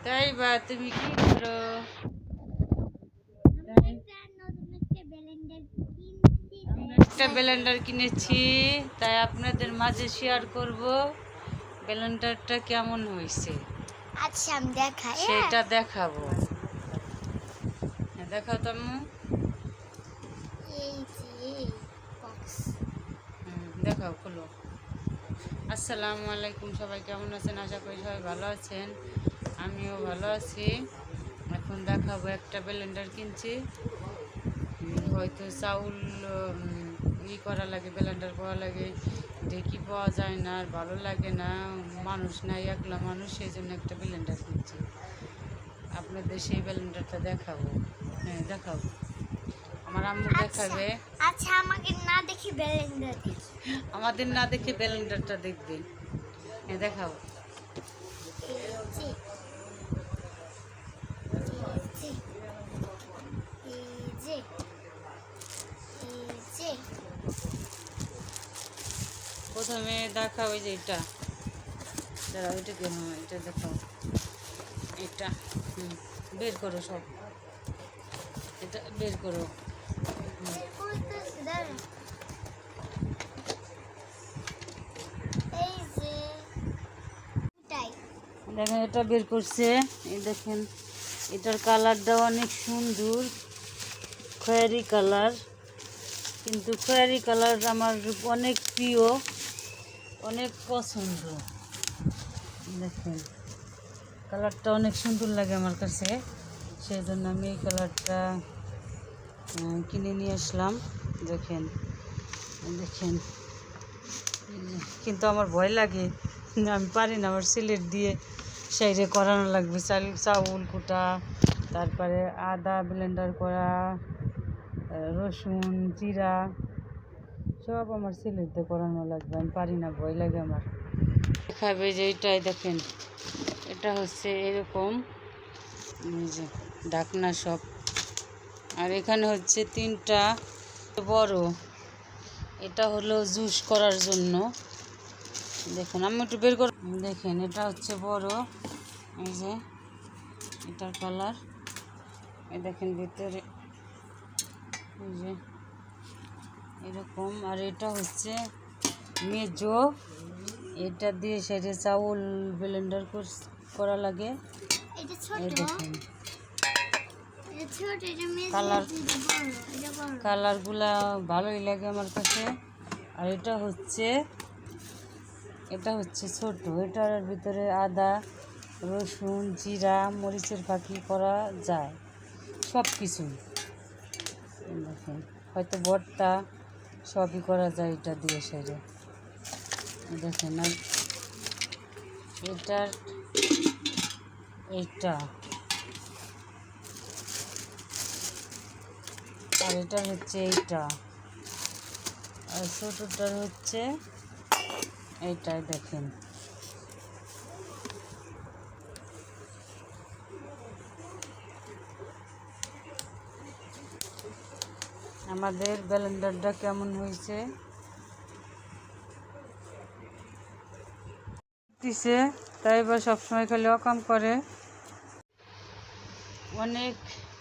তাই বা তুমি কি করো? একটা ব্লেন্ডার কিনেছি, তাই আপনাদের মাঝে শেয়ার করব ব্লেন্ডারটা কেমন হয়েছে। আচ্ছা আমি দেখাই। সেটা দেখাবো। দেখাও তো আম্মু। এই যে বক্স। দেখাও, খুলো। আসসালামু আলাইকুম, সবাই কেমন আছেন? আশা করি সবাই ভালো আছেন, আমিও ভালো আছি। এখন দেখাবো একটা ব্লেন্ডার কিনছি। হয়তো চাউল করা লাগে, ব্লেন্ডার করা লাগে, ঢেকি পাওয়া যায় না, আর ভালো লাগে না, মানুষ নাই, একলা মানুষ, সেই জন্য একটা ব্লেন্ডার কিনছি। আপনাদের সেই ব্লেন্ডারটা দেখাবো। হ্যাঁ দেখাও, আমার আম্মু দেখাবে। আচ্ছা আমাকে না দেখি ব্লেন্ডার দেখি। আমাদের না দেখে ব্লেন্ডারটা দেখবেন। হ্যাঁ দেখাও। প্রথমে দেখাও ওই যে এটা, দাঁড়া ওইটা কেন, এটা দেখাও, এটা বের করো, সব এটা বের করো। দেখেন এটা বের করছে, এই দেখেন এটার কালারটা অনেক সুন্দর, খয়েরি কালার। কিন্তু খয়েরি কালার আমার অনেক প্রিয়, অনেক পছন্দ। দেখেন কালারটা অনেক সুন্দর লাগে আমার কাছে, সেই জন্য আমি এই কালারটা কিনে নিয়ে আসলাম। দেখেন দেখেন, কিন্তু আমার ভয় লাগে, আমি পারি না, আমার সিলেট দিয়ে সাইডে করানো লাগবে, চাউল কুটা, তারপরে আদা ব্লেন্ডার করা, রসুন জিরা সব আমার সিলেট দিয়ে করানো লাগবে, আমি পারি না, ভয় লাগে আমার। দেখাবে যে এইটাই দেখেন, এটা হচ্ছে এরকম, এই যে ঢাকনা সব, আর এখানে হচ্ছে তিনটা বড়, এটা হলো জুস করার জন্য। দেখুন আমি একটু বের করে দেখেন, এটা হচ্ছে বড়, এই যে এটার কালার, এই দেখেন ভিতরে এই যে এরকম, আর এটা হচ্ছে মেজো, এটা দিয়ে সেটা চাউল ব্লেন্ডার করা লাগে। এই দেখেন কালারগুলা ভালোই লাগে আমার কাছে। আর এটা হচ্ছে ছোট, এটার ভিতরে আদা রসুন জিরা মরিচের ফাঁকি করা যায়, সব কিছুই দেখেন, হয়তো ভর্তা সবই করা যায় এটা দিয়ে সেরে। দেখেন আর এটার এইটা, আর এটা হচ্ছে এইটা, আর ছোটোটার হচ্ছে এইটাই। দেখেন আমাদের ব্লেন্ডারটা কেমন হয়েছে দিছে, তাই বা সবসময় খালি অকাম করে। অনেক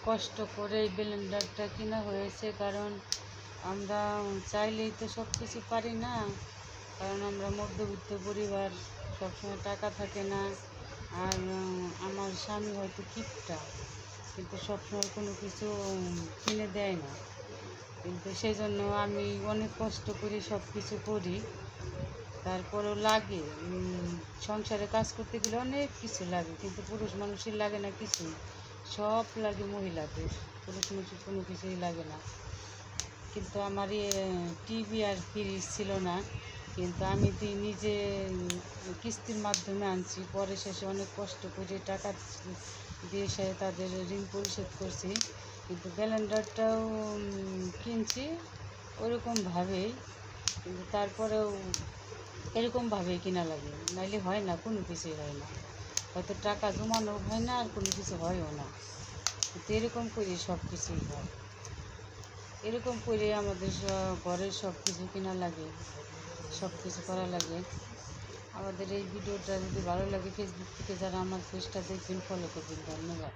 কষ্ট করে এই ব্লেন্ডারটা কেনা হয়েছে, কারণ আমরা চাইলেই তো সব কিছু পারি না, কারণ আমরা মধ্যবিত্ত পরিবার, সবসময় টাকা থাকে না। আর আমার স্বামী হয়তো কিপটা, কিন্তু সবসময় কোনো কিছু কিনে দেয় না, কিন্তু সেই জন্য আমি অনেক কষ্ট করে সব কিছু করি। তারপরেও লাগে, সংসারে কাজ করতে গেলে অনেক কিছু লাগে, কিন্তু পুরুষ মানুষের লাগে না কিছু, সব লাগে মহিলাদের, পুরুষ মানুষের কোনো কিছুই লাগে না। কিন্তু আমার টিভি আর ফ্রিজ ছিল না, কিন্তু আমি নিজে কিস্তির মাধ্যমে আনছি, পরে শেষে অনেক কষ্ট করে টাকা দিয়ে সে তাদের ঋণ পরিশোধ করছি। কিন্তু ব্লেন্ডারটাও কিনছি ওরকমভাবেই, কিন্তু তারপরেও এরকমভাবেই কিনা লাগে, নাইলে হয় না, কোনো কিছুই হয় না, হয়তো টাকা জমানো হয় না, আর কোনো কিছু হয়ও না, কিন্তু এরকম করে সব কিছুই হয়, এরকম করে আমাদের ঘরের সব কিছু কেনা লাগে, সব কিছু করা লাগে। আমাদের এই ভিডিওটা যদি ভালো লাগে ফেসবুক থেকে যারা আমার পেজটা দেখবেন ফলো করবেন। ধন্যবাদ।